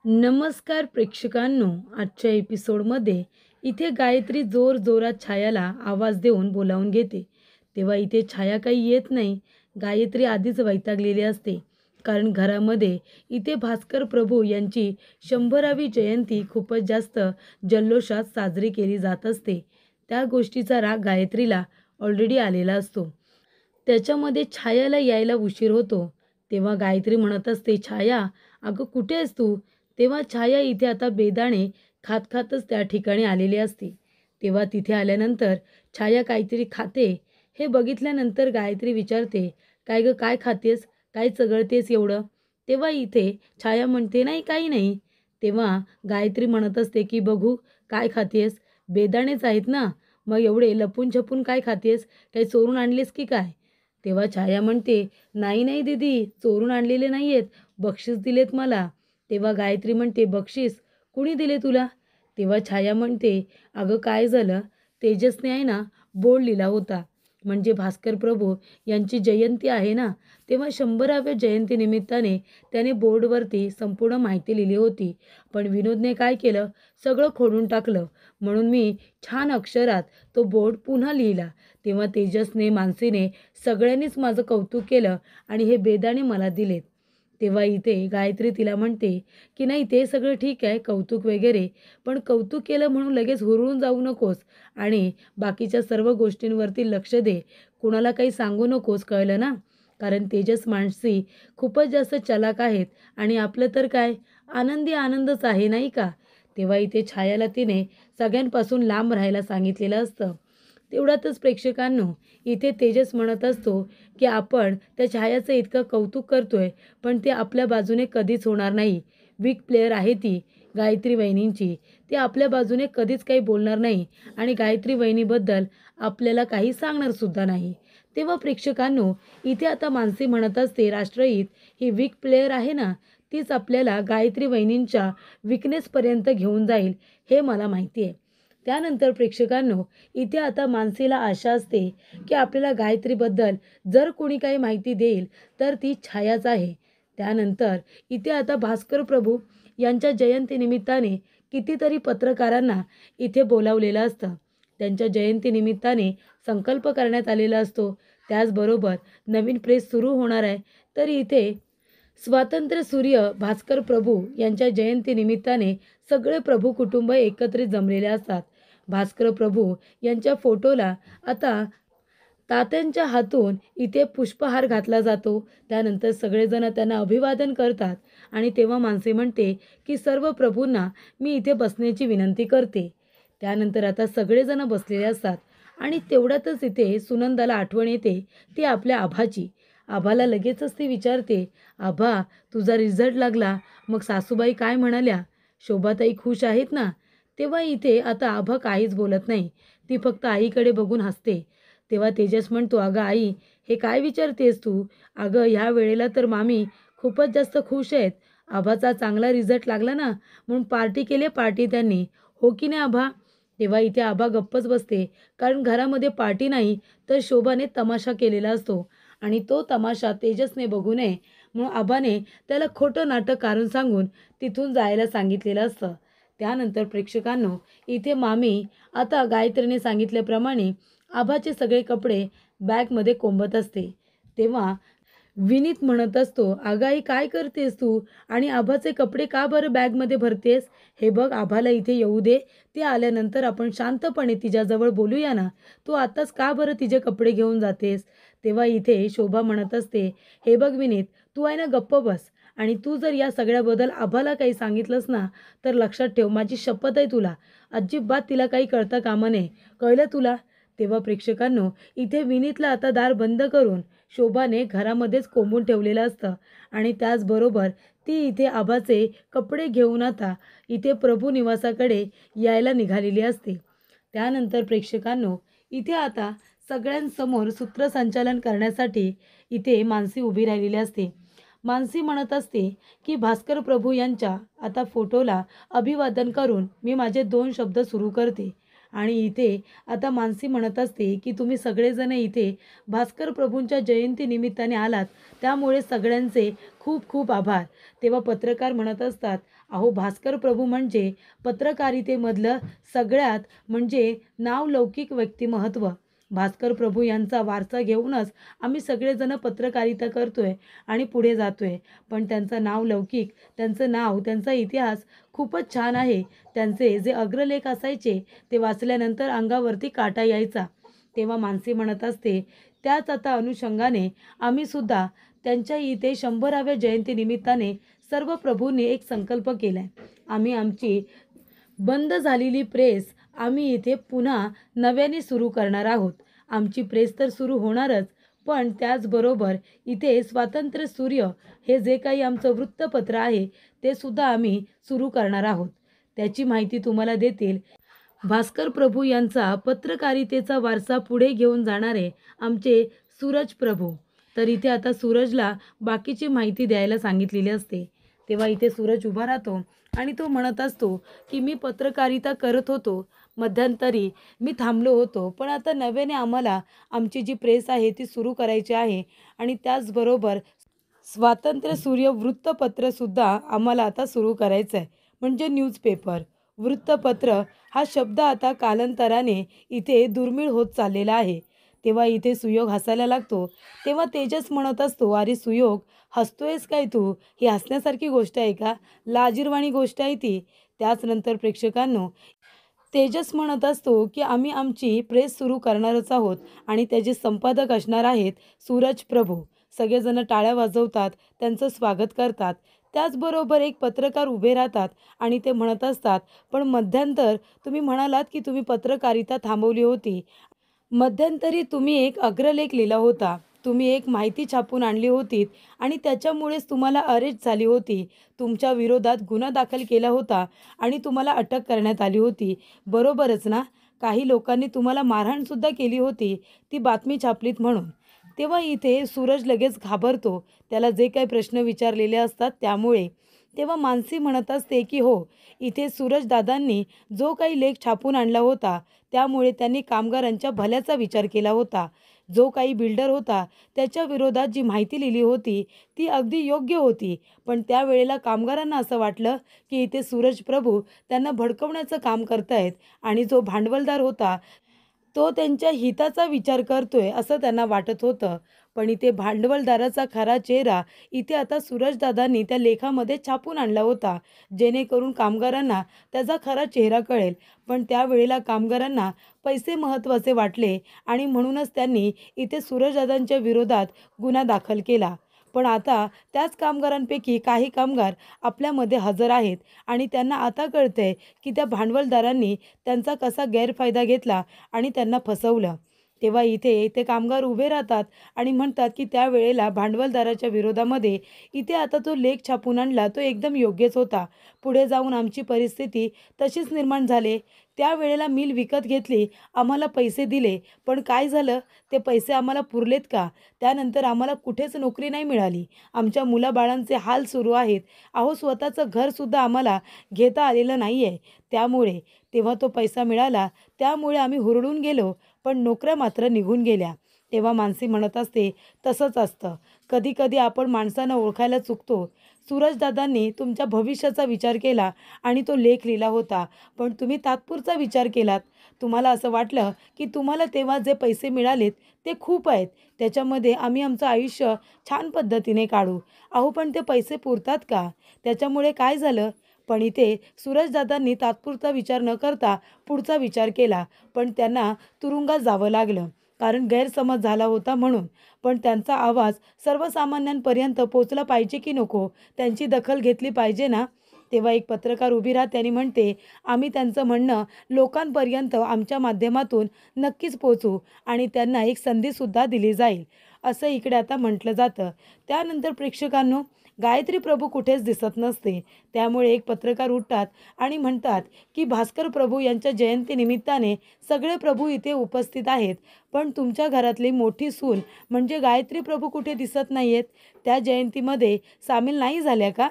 नमस्कार प्रेक्षकांनो, आजच्या एपिसोडमध्ये इथे गायत्री जोरात छायाला आवाज देऊन बोलावून घेते. तेव्हा इथे छाया काही येत नाही. गायत्री आधीच वैतागलेली असते, कारण घरामध्ये इथे भास्कर प्रभू यांची 100वी जयंती खूपच जास्त जल्लोषात साजरी केली जात असते. त्या गोष्टीचा राग गायत्रीला ऑलरेडी आलेला असतो. त्याच्यामध्ये छायाला यायला उशीर होतो. तेव्हा गायत्री म्हणत असते, छाया अगं कुठे आहेस तू? तेव्हा छाया इथे आता बेदाणे खात खातच त्या ठिकाणी आलेली असते. तेव्हा तिथे आल्यानंतर छाया काहीतरी खाते. हे बघितल्यानंतर गायत्री विचारते, काय गं काय खातेस? काय चघळतेस एवढं? तेव्हा इथे छाया म्हणते, नाही काही नाही. तेव्हा गायत्री म्हणत असते की बघू काय खातेस? बेदाणेच आहेत ना, मग एवढे लपून छपून काय खातेस? काही चोरून आणलेस की काय? तेव्हा छाया म्हणते, नाही नाही दीदी, चोरून आणलेले नाही आहेत, बक्षीस दिलेत मला. तेव्हा गायत्री म्हणते, बक्षीस कुणी दिले तुला? तेव्हा छाया म्हणते, अगं काय झालं, तेजसने आहे ना बोर्ड लिहिला होता, म्हणजे भास्कर प्रभू यांची जयंती आहे ना, तेव्हा 100व्या जयंतीनिमित्ताने त्याने बोर्डवरती संपूर्ण माहिती लिहिली होती. पण विनोदने काय केलं, सगळं खोडून टाकलं. म्हणून मी छान अक्षरात तो बोर्ड पुन्हा लिहिला. तेव्हा तेजसने, मानसीने सगळ्यांनीच माझं कौतुक केलं आणि हे बेदाणे मला दिलेत. तेव्हा इथे गायत्री तिला म्हणते की नाही ते सगळं ठीक आहे, कौतुक वगैरे, पण कौतुक केलं म्हणून लगेच हुरळून जाऊ नकोस आणि बाकीच्या सर्व गोष्टींवरती लक्ष दे. कुणाला काही सांगू नकोस, कळलं ना? कारण तेजस, मानसी खूपच जास्त चलाक आहेत आणि आपलं तर काय आनंदी आनंदच आहे, नाही का? तेव्हा इथे छायाला तिने सगळ्यांपासून लांब राहायला सांगितलेलं असतं. तेवढ्यातच प्रेक्षकांनो, इथे तेजस म्हणत असतो की आपण त्या छायाचं इतकं कौतुक करतोय, पण ते आपल्या बाजूने कधीच होणार नाही. वीक प्लेयर आहे ती गायत्री वहिनींची. ती आपल्या बाजूने कधीच काही बोलणार नाही आणि गायत्री वहिनीबद्दल आपल्याला काही सांगणार सुद्धा नाही. तेव्हा प्रेक्षकांनो, इथे आता मानसी म्हणत असते, राष्ट्रहित ही वीक प्लेयर आहे ना, तीच आपल्याला गायत्री वहिनींच्या विकनेसपर्यंत घेऊन जाईल, हे मला माहिती आहे. त्यानंतर प्रेक्षकांनो, इथे आता मानसीला आशा असते की आपल्याला गायत्रीबद्दल जर कोणी काही माहिती देईल तर ती छायाच आहे. त्यानंतर इथे आता भास्कर प्रभू यांच्या जयंतीनिमित्ताने कितीतरी पत्रकारांना इथे बोलावलेलं असतं. त्यांच्या जयंतीनिमित्ताने संकल्प करण्यात आलेला असतो. त्याचबरोबर नवीन प्रेस सुरू होणार आहे. तर इथे स्वातंत्र्य सूर्य भास्कर प्रभू यांच्या जयंतीनिमित्ताने सगळे प्रभू कुटुंब एकत्रित जमलेले असतात. भास्कर प्रभू यांच्या फोटोला आता तात्यांच्या हातून इथे पुष्पहार घातला जातो. त्यानंतर सगळेजण त्यांना अभिवादन करतात आणि तेव्हा मानसी म्हणते की सर्व प्रभूंना मी इथे बसण्याची विनंती करते. त्यानंतर आता सगळेजण बसलेले असतात आणि तेवढ्यातच इथे सुनंदाला आठवण येते ती आपल्या आभाची. आभाला लगेचच ती विचारते, आभा तुझा रिझल्ट लागला, मग सासूबाई काय म्हणाल्या? शोभाताई खुश आहेत ना? तेव्हा इथे आता आभा काहीच बोलत नाही. ती फक्त आईकडे बघून हसते. तेव्हा तेजस म्हणतो, अगं आई, हे काय विचारतेस तू? अगं ह्या वेळेला तर मामी खूपच जास्त खुश आहेत. आभाचा चांगला रिझल्ट लागला ना, म्हणून पार्टी केली पार्टी त्यांनी, हो की नाही आभा? तेव्हा इथे आभा गप्पच बसते, कारण घरामध्ये पार्टी नाही तर शोभाने तमाशा केलेला असतो आणि तो तमाशा तेजसने बघू नये म्हणून आभाने त्याला खोटं नाटक कारण सांगून तिथून जायला सांगितलेलं असतं. त्यानंतर प्रेक्षकांनो, इथे मामी आता गायत्रीने सांगितल्याप्रमाणे आभाचे सगळे कपडे बॅगमध्ये कोंबत असते. तेव्हा विनीत म्हणत असतो, अगं आई काय करतेस तू आणि आभाचे कपडे का बरं बॅगमध्ये भरतेस? हे बघ, आभाला इथे येऊ दे, ती आल्यानंतर आपण शांतपणे तिच्याजवळ बोलूया ना, तू आताच का बरं तिचे कपडे घेऊन जातेस? तेव्हा इथे शोभा म्हणत असते, हे बघ विनीत, तू आहे ना गप्प बस आणि तू जर या सगळ्याबद्दल आभाला काही सांगितलंस ना, तर लक्षात ठेव, माझी शपथ आहे तुला, अजिबात तिला काही कळता कामा नये, कळलं तुला? तेव्हा प्रेक्षकांनो, इथे विनीतला आता दार बंद करून शोभाने घरामध्येच कोंबून ठेवलेलं असतं आणि त्याचबरोबर ती इथे आभाचे कपडे घेऊन आता इथे प्रभू निवासाकडे यायला निघालेली असते. त्यानंतर प्रेक्षकांनो, इथे आता सगळ्यांसमोर सूत्रसंचालन करण्यासाठी इथे मानसी उभी राहिलेली असते. मानसी म्हणत असते की भास्कर प्रभू यांच्या आता फोटोला अभिवादन करून मी माझे 2 शब्द सुरू करते आणि इथे आता मानसी म्हणत असते की तुम्ही सगळेजण इथे भास्कर प्रभूंच्या जयंती निमित्ताने आलात, त्यामुळे सगळ्यांचे खूप खूप आभार. तेव्हा पत्रकार म्हणत असतात, अहो भास्कर प्रभू म्हणजे पत्रकारितेमधलं सगळ्यात म्हणजे नावलौकिक व्यक्तिमत्व. भास्कर प्रभू यांचा वारसा घेऊनच आम्ही सगळेजण पत्रकारिता करतोय आणि पुढे जातोय. पण त्यांचं नावलौकिक, त्यांचं नाव, त्यांचा इतिहास खूपच छान आहे. त्यांचे जे अग्रलेख असायचे ते वाचल्यानंतर अंगावरती काटा यायचा. तेव्हा मानसी म्हणत असते, त्याच आता अनुषंगाने आम्ही सुद्धा त्यांच्या इथे 100व्या जयंतीनिमित्ताने सर्व प्रभूंनी एक संकल्प केला आहे. आम्ही आमची बंद झालेली प्रेस आम्ही इथे पुन्हा नव्याने सुरू करणार आहोत. आमची प्रेस तर सुरू होणारच, पण त्याचबरोबर इथे स्वातंत्र्य सूर्य हे जे काही आमचं वृत्तपत्र आहे ते सुद्धा आम्ही सुरू करणार आहोत. त्याची माहिती तुम्हाला देतील भास्कर प्रभू यांचा पत्रकारितेचा वारसा पुढे घेऊन जाणारे आमचे सूरज प्रभू. तर इथे आता सूरजला बाकीची माहिती द्यायला सांगितलेली असते. तेव्हा इथे सूरज उभा राहतो आणि तो म्हणत असतो की मी पत्रकारिता करत होतो, मध्यंतरी मी थांबलो होतो, पण आता नव्याने आम्हाला आमची जी प्रेस आहे ती सुरू करायची आहे आणि त्याचबरोबर स्वातंत्र्य सूर्य वृत्तपत्रसुद्धा आम्हाला आता सुरू करायचं आहे, म्हणजे न्यूजपेपर. वृत्तपत्र हा शब्द आता कालांतराने इथे दुर्मिळ होत चाललेला आहे. तेव्हा इथे सुयोग हसायला लागतो. तेव्हा तेजस म्हणत असतो, अरे सुयोग, हसतोयस काय तू? ही हसण्यासारखी गोष्ट आहे का? लाजिरवाणी गोष्ट आहे ती. त्याचनंतर प्रेक्षकांनो, तेजस म्हणत असतो की आम्ही आमची प्रेस सुरू करणारच आहोत आणि त्याचे संपादक असणार आहेत सूरज प्रभू. सगळेजण टाळ्या वाजवतात, त्यांचं स्वागत करतात. त्याचबरोबर एक पत्रकार उभे राहतात आणि ते म्हणत असतात, पण मध्यंतर तुम्ही म्हणालात की तुम्ही पत्रकारिता थांबवली होती. मध्यंतरी तुम्ही एक अग्रलेख लिहिला होता. तुम्ही एक माहिती छापून आणली होती आणि त्याच्यामुळेच तुम्हाला अरेस्ट झाली होती. तुमच्या विरोधात गुन्हा दाखल केला होता आणि तुम्हाला अटक करण्यात आली होती. बरोबरच ना? काही लोकांनी तुम्हाला मारहाणसुद्धा केली होती, ती बातमी छापलीत म्हणून. तेव्हा इथे सूरज लगेच घाबरतो. त्याला जे काही प्रश्न विचारलेले असतात त्यामुळे. तेव्हा मानसी म्हणत असते की हो, इथे सूरजदादांनी जो काही लेख छापून आणला होता त्यामुळे त्यांनी कामगारांच्या भल्याचा विचार केला होता. जो काही बिल्डर होता त्याच्या विरोधात जी माहिती लिहिली होती ती अगदी योग्य होती, पण त्यावेळेला कामगारांना असं वाटलं की इथे सूरज प्रभू त्यांना भडकवण्याचं काम करतायत आणि जो भांडवलदार होता तो त्यांच्या हिताचा विचार करतोय असं त्यांना वाटत होतं. पण इथे भांडवलदाराचा खरा चेहरा इथे आता सूरजदादांनी त्या लेखामध्ये छापून आणला होता, जेणेकरून कामगारांना त्याचा खरा चेहरा कळेल. पण त्यावेळेला कामगारांना पैसे महत्त्वाचे वाटले आणि म्हणूनच त्यांनी इथे सूरजदादांच्या विरोधात गुन्हा दाखल केला. पण आता त्याच कामगारांपैकी काही कामगार आपल्यामध्ये हजर आहेत आणि त्यांना आता कळतंय की त्या भांडवलदारांनी त्यांचा कसा गैरफायदा घेतला आणि त्यांना फसवलं. तेव्हा इथे ते कामगार उभे राहतात आणि म्हणतात की त्यावेळेला भांडवलदाराच्या विरोधामध्ये इथे आता तो लेख छापून आणला तो एकदम योग्यच होता. पुढे जाऊन आमची परिस्थिती तशीच निर्माण झाली. त्यावेळेला मिल विकत घेतली, आम्हाला पैसे दिले, पण काय झालं, ते पैसे आम्हाला पुरलेत का? त्यानंतर आम्हाला कुठेच नोकरी नाही मिळाली. आमच्या मुलाबाळांचे हाल सुरू आहेत. अहो स्वतःचं घरसुद्धा आम्हाला घेता आलेलं नाही आहे. त्यामुळे तेव्हा तो पैसा मिळाला, त्यामुळे आम्ही हुरळून गेलो, पण नोकऱ्या मात्र निघून गेल्या. तेव्हा मानसी म्हणत असते, तसंच असतं. कधी-कधी आपण माणसांना ओळखायला चुकतो. सूरजदादांनी तुमच्या भविष्याचा विचार केला आणि तो लेख लिहिला होता, पण तुम्ही तात्पुरता विचार केलात. तुम्हाला असं वाटलं की तुम्हाला तेव्हा जे पैसे मिळालेत ते खूप आहेत, त्याच्यामध्ये आम्ही आमचं आयुष्य छान पद्धतीने काढू. अहो पण ते पैसे पुरतात का? त्याच्यामुळे काय झालं? पण इथे सूरजदादांनी तात्पुरता विचार न करता पुढचा विचार केला, पण त्यांना तुरुंगात जावं लागलं, कारण गैरसमज झाला होता म्हणून. पण त्यांचा आवाज सर्वसामान्यांपर्यंत पोचला पाहिजे की नको? त्यांची दखल घेतली पाहिजे ना? तेव्हा एक पत्रकार उभी राहते आणि म्हणते, आम्ही त्यांचं म्हणणं लोकांपर्यंत आमच्या माध्यमातून नक्कीच पोचवू आणि त्यांना एक संधीसुद्धा दिली जाईल, असं इकडे आता म्हटलं जातं. त्यानंतर प्रेक्षकांनो, गायत्री प्रभू कुठेच दिसत नसते. त्यामुळे एक पत्रकार उठतात आणि म्हणतात की भास्कर प्रभू यांच्या जयंतीनिमित्ताने सगळे प्रभू इथे उपस्थित आहेत, पण तुमच्या घरातली मोठी सून म्हणजे गायत्री प्रभू कुठे दिसत नाही आहेत. त्या जयंतीमध्ये सामील नाही झाल्या का?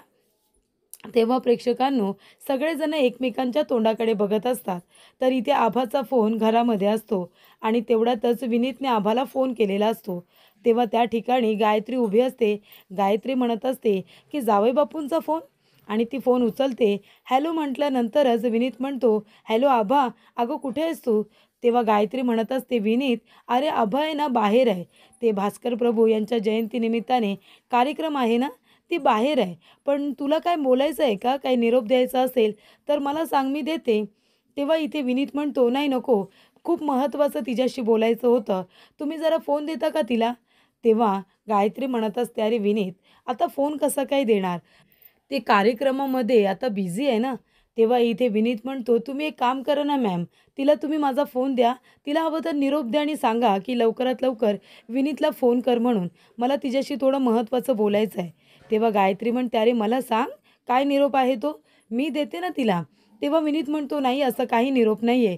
तेव्हा प्रेक्षकांनो सगळेजण एकमेकांच्या तोंडाकडे बघत असतात. तर इथे आभाचा फोन घरामध्ये असतो आणि तेवढ्यातच विनीतने आभाला फोन केलेला असतो. तेव्हा त्या ठिकाणी गायत्री उभी असते. गायत्री म्हणत असते की जावई बापूंचा फोन आणि ती फोन उचलते. हॅलो म्हटल्यानंतरच विनीत म्हणतो, हॅलो आभा, अगं कुठे आहेस तू? तेव्हा गायत्री म्हणत असते, विनीत, अरे आभा आहे ना बाहेर आहे. ते भास्कर प्रभू यांच्या जयंतीनिमित्ताने कार्यक्रम आहे ना, ती बाहेर आहे. पण तुला काय बोलायचं आहे का? काही निरोप द्यायचा असेल तर मला सांग, मी देते. तेव्हा इथे विनीत म्हणतो, नाही नको, खूप महत्त्वाचं तिच्याशी बोलायचं होतं. तुम्ही जरा फोन देता का तिला? तेव्हा गायत्री म्हणत असते, अरे विनीत, आता फोन कसा काय देणार? ते कार्यक्रमामध्ये आता बिझी आहे ना. तेव्हा इथे विनीत म्हणतो, तुम्ही एक काम करा ना मॅम, तिला तुम्ही माझा फोन द्या. तिला हवं तर निरोप द्या आणि सांगा की लवकरात लवकर विनीतला फोन कर म्हणून. मला तिच्याशी थोडं महत्त्वाचं बोलायचं आहे. तेव्हा गायत्री म्हणते, अरे मला सांग, काय निरोप आहे तो? मी देते ना तिला. तेव्हा विनीत म्हणतो, नाही असं काही निरोप नाही आहे.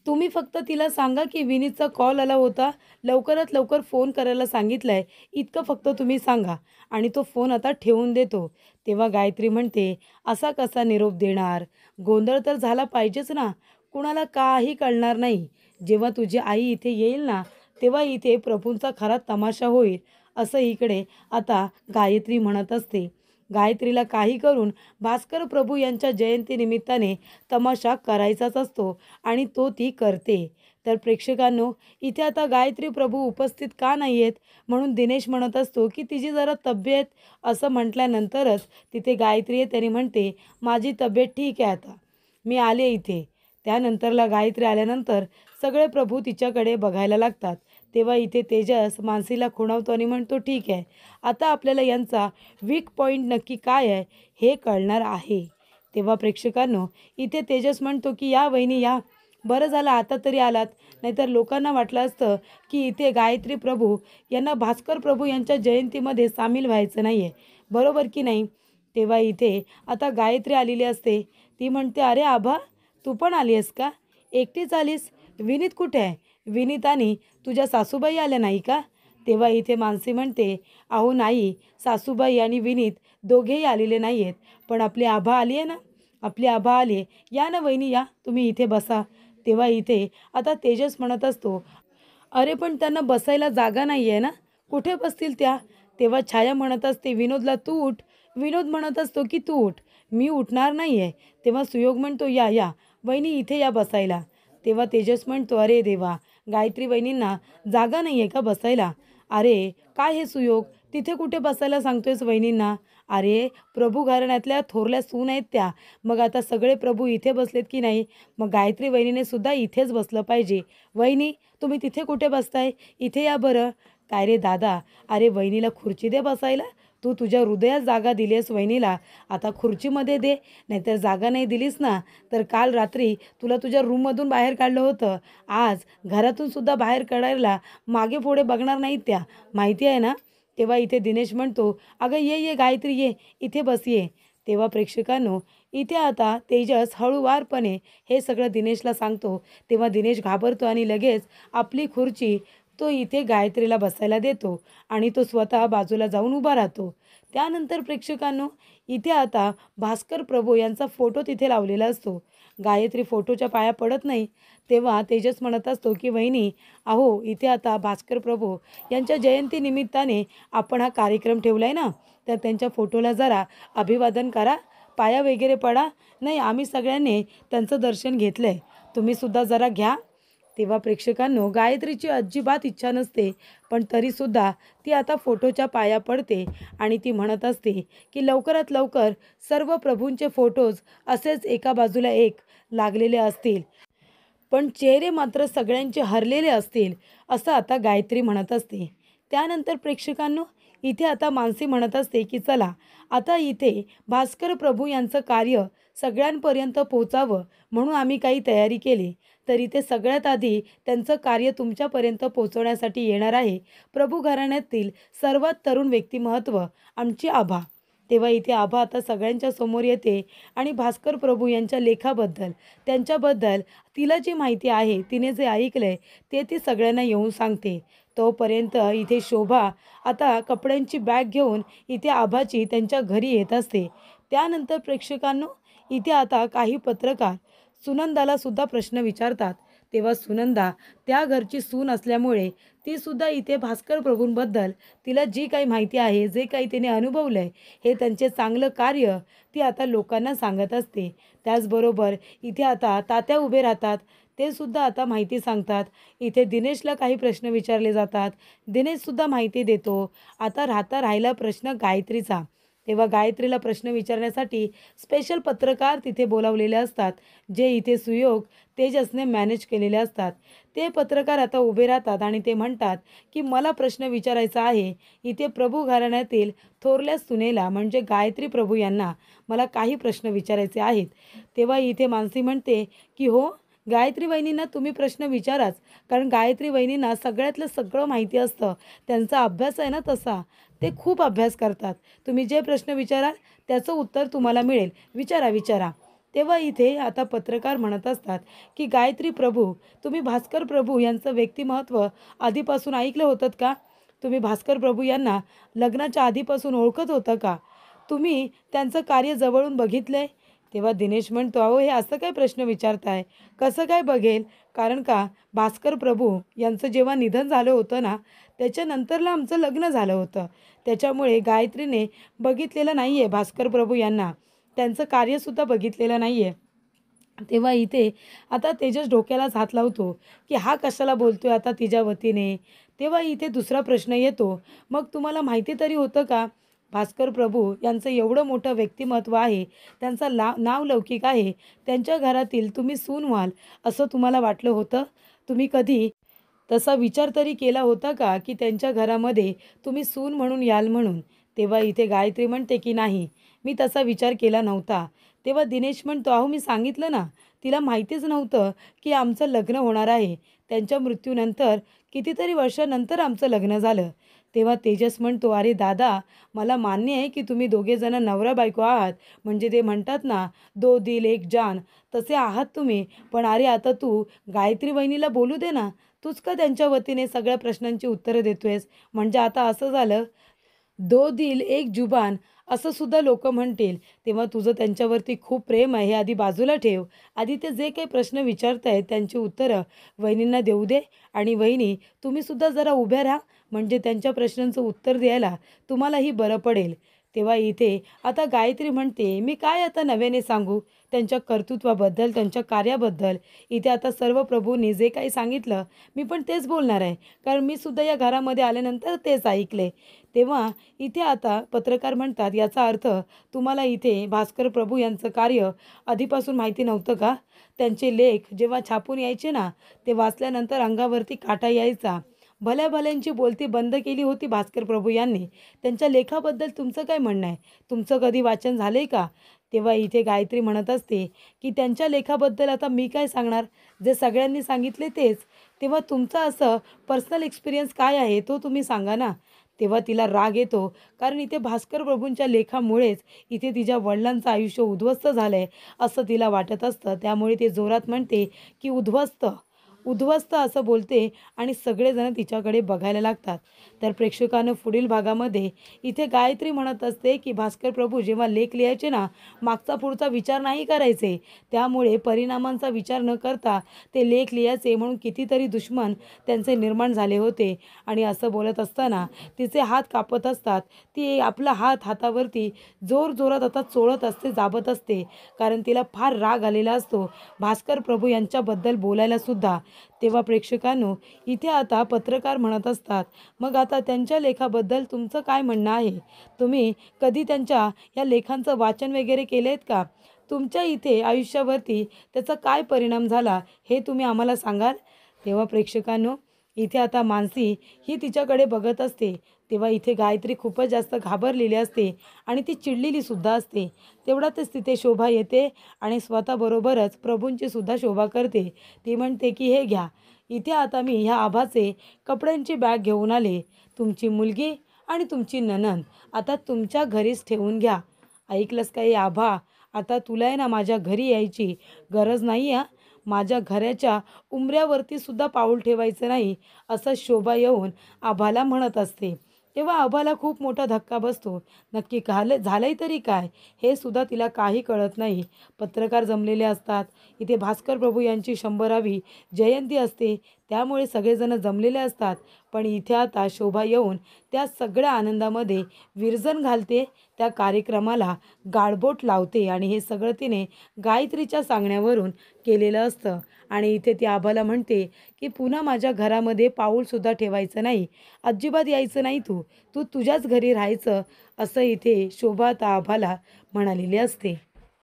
तुम्ही फक्त तिला सांगा की विनीतचा कॉल आला होता, लवकरात लवकर फोन करायला सांगितलंय, इतकं फक्त तुम्ही सांगा आणि तो फोन आता ठेवून देतो. तेव्हा गायत्री म्हणते, असा कसा निरोप देणार? गोंधळ तर झाला पाहिजेच ना, कुणाला काही कळणार नाही. जेव्हा तुझी आई इथे येईल ना, तेव्हा इथे प्रभूंचा खरा तमाशा होईल, असं इकडे आता गायत्री म्हणत असते. गायत्रीला काही करून भास्कर प्रभू यांच्या जयंतीनिमित्ताने तमाशा करायचाच असतो आणि तो ती करते. तर प्रेक्षकांनो, इथे आता गायत्री प्रभू उपस्थित का नाही आहेत? म्हणून दिनेश म्हणत असतो की तिची जरा तब्येत, असं म्हटल्यानंतरच तिथे गायत्री आहे त्याने म्हणते, माझी तब्येत ठीक आहे आता, मी आले इथे. त्यानंतरला गायत्री आल्यानंतर सगळे प्रभू तिच्याकडे बघायला लागतात. तेव्हा इथे तेजस मानसीला खुणावतो आणि म्हणतो, ठीक आहे, आता आपल्याला यांचा वीक पॉईंट नक्की काय आहे हे कळणार आहे. तेव्हा प्रेक्षकांनो, इथे तेजस म्हणतो की या वहिनी या, बरं झालं आता तरी आलात, नाहीतर लोकांना वाटलं असतं की इथे गायत्री प्रभू यांना भास्कर प्रभू यांच्या जयंतीमध्ये सामील व्हायचं नाही आहे, बरोबर की नाही? तेव्हा इथे आता गायत्री आलेली असते. ती म्हणते, अरे आभा, तू पण आली आहेस का? एकटीच आलीस? विनीत कुठे आहे? विनीत आणि तुझ्या सासूबाई आल्या नाही का? तेव्हा इथे मानसी म्हणते, अहो नाही, सासूबाई आणि विनीत दोघेही आलेले नाही आहेत, पण आपली आभा आली आहे ना, आपली आभा आली आहे. या ना वहिनी या, तुम्ही इथे बसा. तेव्हा इथे आता तेजस म्हणत असतो, अरे पण त्यांना बसायला जागा नाही आहे ना, कुठे बसतील त्या? तेव्हा छाया म्हणत असते, विनोदला तू उठ. विनोद म्हणत असतो की तू उठ, मी उठणार नाही आहे. तेव्हा सुयोग म्हणतो, या या वहिनी, इथे या बसायला. तेव्हा तेजस म्हणतो, अरे देवा, गायत्री वहिनींना जागा नाही आहे का बसायला? अरे काय हे सुयोग, तिथे कुठे बसायला सांगतोयस वहिनींना? अरे प्रभू घराण्यातल्या थोरल्या सून आहेत त्या, मग आता सगळे प्रभू इथे बसलेत की नाही, मग गायत्री वहिनीने सुद्धा इथेच बसलं पाहिजे. वहिनी, तुम्ही तिथे कुठे बसताय? इथे या बरं. काय रे दादा, अरे वहिनीला खुर्ची दे बसायला. तू तुझ्या हृदयात जागा दिली आहेस वहिनीला, आता खुर्चीमध्ये दे. नाहीतर जागा नाही दिलीस ना, तर काल रात्री तुला तुझ्या रूममधून बाहेर काढलं होतं, आज घरातून सुद्धा बाहेर काढायला मागे पुढे बघणार नाहीत त्या, माहिती आहे ना? तेव्हा इथे दिनेश म्हणतो, अगं ये ये गायत्री ये, इथे बस ये. तेव्हा प्रेक्षकांनो, इथे आता तेजस हळूवारपणे हे सगळं दिनेशला सांगतो. तेव्हा दिनेश घाबरतो आणि लगेच आपली खुर्ची तो इथे गायत्रीला बसायला देतो आणि तो स्वतः बाजूला जाऊन उभा राहतो. त्यानंतर प्रेक्षकांनो, इथे आता भास्कर प्रभू यांचा फोटो तिथे लावलेला असतो. गायत्री फोटोच्या पाया पडत नाही. तेव्हा तेजस म्हणत असतो की वहिनी, अहो इथे आता भास्कर प्रभू यांच्या जयंतीनिमित्ताने आपण हा कार्यक्रम ठेवला आहे ना, तर त्यांच्या फोटोला जरा अभिवादन करा, पाया वगैरे पडा. नाही, आम्ही सगळ्यांनी त्यांचं दर्शन घेतलं आहे, तुम्हीसुद्धा जरा घ्या. तेव्हा प्रेक्षकांनो, गायत्रीची अजिबात इच्छा नसते, पण तरीसुद्धा ती आता फोटोच्या पाया पडते आणि ती म्हणत असते की लवकरात लवकर सर्व प्रभूंचे फोटोज असेच एका बाजूला एक लागलेले असतील, पण चेहरे मात्र सगळ्यांचे हरलेले असतील, असं आता गायत्री म्हणत असते. त्यानंतर प्रेक्षकांनो, इथे आता मानसी म्हणत असते की चला, आता इथे भास्कर प्रभू यांचं कार्य सगळ्यांपर्यंत पोचावं म्हणून आम्ही काही तयारी केली. तर इथे सगळ्यात आधी त्यांचं कार्य तुमच्यापर्यंत पोचवण्यासाठी येणार आहे प्रभू घराण्यातील सर्वात तरुण व्यक्तिमत्व, आमची आभा. तेव्हा इथे आभा आता सगळ्यांच्या समोर येते आणि भास्कर प्रभू यांच्या लेखाबद्दल, त्यांच्याबद्दल तिला जी माहिती आहे, तिने जे ऐकलंय ते ती सगळ्यांना येऊन सांगते. तोपर्यंत इथे शोभा आता कपड्यांची बॅग घेऊन इथे आभाची त्यांच्या घरी येत असते. त्यानंतर प्रेक्षकांनो, इथे आता काही पत्रकार सुनंदाला सुद्धा प्रश्न विचारतात. तेव्हा सुनंदा त्या घरची सून असल्यामुळे ती सुद्धा इथे भास्कर प्रभूंबद्दल तिला जी काही माहिती आहे, जे काही तिने अनुभवलंय, हे त्यांचे चांगलं कार्य ती आता लोकांना सांगत असते. त्याचबरोबर इथे आता तात्या उभे राहतात. ते सुद्धा आता माहिती सांगतात. इथे दिनेशला काही प्रश्न विचारले जातात. दिनेशसुद्धा माहिती देतो. आता राहिला प्रश्न गायत्रीचा. तेव्हा गायत्रीला प्रश्न विचारण्यासाठी स्पेशल पत्रकार तिथे बोलावलेले असतात, जे इथे सुयोग तेजसने मॅनेज केलेले असतात. ते पत्रकार आता उभे राहतात आणि ते म्हणतात की मला प्रश्न विचारायचा आहे. इथे प्रभू घराण्यातील थोरल्या सुनेला म्हणजे गायत्री प्रभू यांना मला काही प्रश्न विचारायचे आहेत. तेव्हा इथे मानसी म्हणते की हो, गायत्री वहिनींना तुम्ही प्रश्न विचाराच, कारण गायत्री वहिनींना सगळ्यातलं सगळं माहिती असतं. त्यांचा अभ्यास आहे ना तसा, ते खूप अभ्यास करतात. तुम्ही जे प्रश्न विचाराल त्याचं उत्तर तुम्हाला मिळेल. विचारा. तेव्हा इथे आता पत्रकार म्हणत असतात की गायत्री प्रभू, तुम्ही भास्कर प्रभू यांचं व्यक्तिमत्व आधीपासून ऐकलं होतं का? तुम्ही भास्कर प्रभू यांना लग्नाच्या आधीपासून ओळखत होता का? तुम्ही त्यांचं कार्य जवळून बघितलंय? तेव्हा दिनेश म्हणतो, अहो हे असं काय प्रश्न विचारताय? कसं काय बघेल? कारण का भास्कर प्रभू यांचं जेव्हा निधन झालं होतं ना, त्याच्यानंतरला आमचं लग्न झालं होतं. त्याच्यामुळे गायत्रीने बघितलेलं नाही आहे भास्कर प्रभू यांना. त्यांचं कार्यसुद्धा बघितलेलं नाही आहे. तेव्हा इथे आता तेजस डोक्यालाच हात लावतो की हा कशाला बोलतोय आता तिच्या वतीने. तेव्हा इथे दुसरा प्रश्न येतो, मग तुम्हाला माहिती तरी होतं का भास्कर प्रभू यांचं एवढं मोठं व्यक्तिमत्व आहे, त्यांचा नाव लौकिक आहे, त्यांच्या घरातील तुम्ही सून व्हाल असं तुम्हाला वाटलं होतं? तुम्ही कधी तसा विचार तरी केला होता का की त्यांच्या घरामध्ये तुम्ही सून म्हणून याल म्हणून? तेव्हा इथे गायत्री म्हणते की नाही, मी तसा विचार केला नव्हता. तेव्हा दिनेश म्हणतो, अहो मी सांगितलं ना, तिला माहितीच नव्हतं की आमचं लग्न होणार आहे. त्यांच्या मृत्यूनंतर कितीतरी वर्षानंतर आमचं लग्न झालं. तेव्हा तेजस म्हणतो, अरे दादा, मला मान्य आहे की तुम्ही दोघेजण नवरा बायको आहात. म्हणजे ते म्हणतात ना, दो दिल एक जान, तसे आहात तुम्ही. पण अरे आता तू गायत्री वहिनीला बोलू दे ना. तूच का त्यांच्या वतीने सगळ्या प्रश्नांची उत्तरं देतोयस? म्हणजे आता असं झालं, दो दिल एक जुबान असं सुद्धा लोक म्हणतील. तेव्हा तुझं त्यांच्यावरती खूप प्रेम आहे हे आधी बाजूला ठेव. आधी ते जे काही प्रश्न विचारतायत त्यांची उत्तरं वहिनींना देऊ दे. आणि वहिनी, तुम्ही सुद्धा जरा उभ्या राहा, म्हणजे त्यांच्या प्रश्नांचं उत्तर द्यायला तुम्हालाही बरं पडेल. तेव्हा इथे आता गायत्री म्हणते, मी काय आता नव्याने सांगू त्यांच्या कर्तृत्वाबद्दल, त्यांच्या कार्याबद्दल. इथे आता सर्व प्रभूंनी जे काही सांगितलं मी पण तेच बोलणार आहे, कारण मी सुद्धा या घरामध्ये आल्यानंतर तेच ऐकले. तेव्हा इथे आता पत्रकार म्हणतात, याचा अर्थ तुम्हाला इथे भास्कर प्रभू यांचं कार्य आधीपासून माहिती नव्हतं का? त्यांचे लेख जेव्हा छापून यायचे ना, ते वाचल्यानंतर अंगावरती काटा यायचा. भल्या भल्यांची बोलती बंद केली होती भास्कर प्रभू यांनी. त्यांच्या लेखाबद्दल तुमचं काय म्हणणं आहे? तुमचं कधी वाचन झालं आहे का? तेव्हा इथे गायत्री म्हणत असते की त्यांच्या लेखाबद्दल आता मी काय सांगणार, जे सगळ्यांनी सांगितले तेच. तेव्हा तुमचा असं पर्सनल एक्सपिरियन्स काय आहे तो तुम्ही सांगा ना. तेव्हा तिला राग येतो, कारण इथे भास्कर प्रभूंच्या लेखामुळेच इथे तिच्या वडिलांचं आयुष्य उद्ध्वस्त झालं आहे असं तिला वाटत असतं. त्यामुळे ते जोरात म्हणते की उद्ध्वस्त उद्ध्वस्त असं बोलते आणि सगळेजण तिच्याकडे बघायला लागतात. तर प्रेक्षकांनं पुढील भागामध्ये इथे गायत्री म्हणत असते की भास्कर प्रभू जेव्हा लेख लिहायचे ना, मागचा पुढचा विचार नाही करायचे. त्यामुळे परिणामांचा विचार न करता ते लेख लिहायचे, म्हणून कितीतरी दुश्मन त्यांचे निर्माण झाले होते. आणि असं बोलत असताना तिचे हात कापत असतात. ती आपला हातावरती जोरात आता चोळत असते, दाबत असते, कारण तिला फार राग आलेला असतो भास्कर प्रभू यांच्याबद्दल बोलायला सुद्धा. तेव्हा प्रेक्षकांनो, इथे आता पत्रकार म्हणत असतात, मग आता त्यांच्या लेखाबद्दल तुमचं काय म्हणणं आहे? तुम्ही कधी त्यांच्या या लेखांचं वाचन वगैरे केलं आहेत का? तुमच्या इथे आयुष्यावरती त्याचा काय परिणाम झाला हे तुम्ही आम्हाला सांगाल? तेव्हा प्रेक्षकांनो, इथे आता मानसी ही तिच्याकडे बघत असते. तेव्हा इथे गायत्री खूपच जास्त घाबरलेली असते आणि ती चिडलेली सुद्धा असते. तेवढ्यातच तिथे शोभा येते आणि स्वतःबरोबरच प्रभूंची सुद्धा शोभा करते. ती म्हणते की हे घ्या, इथे आता मी ह्या आभाचे कपड्यांची बॅग घेऊन आले. तुमची मुलगी आणि तुमची नणंद आता तुमच्या घरीच ठेवून घ्या. ऐकलंस का हे आभा? आता तुला आहे ना माझ्या घरी यायची गरज नाही आहे. माझ्या घराच्या उंबऱ्यावरती सुद्धा पाऊल ठेवायचं नाही, असं शोभा येऊन आभाला म्हणत असते. तेव्हा आभाला खूप मोठा धक्का बसतो. नक्की झालंय तरी काय? हे सुद्धा तिला काही कळत नाही. पत्रकार जमलेले असतात. इथे भास्कर प्रभू यांची 100वी जयंती असते. त्यामुळे सगळेजण जमलेले असतात. पण इथे आता शोभा येऊन त्या सगळ्या आनंदामध्ये विरजण घालते. त्या कार्यक्रमाला गाळबोट लावते आणि हे सगळं तिने गायत्रीच्या सांगण्यावरून केलेलं असतं. आणि इथे ती आभाला म्हणते, की "पुन्हा माझ्या घरामध्ये पाऊलसुद्धा ठेवायचं नाही. अजिबात यायचं नाही तू. तू तुझ्याच घरी राहायचं." असं इथे शोभा आता आभाला म्हणालेली असते.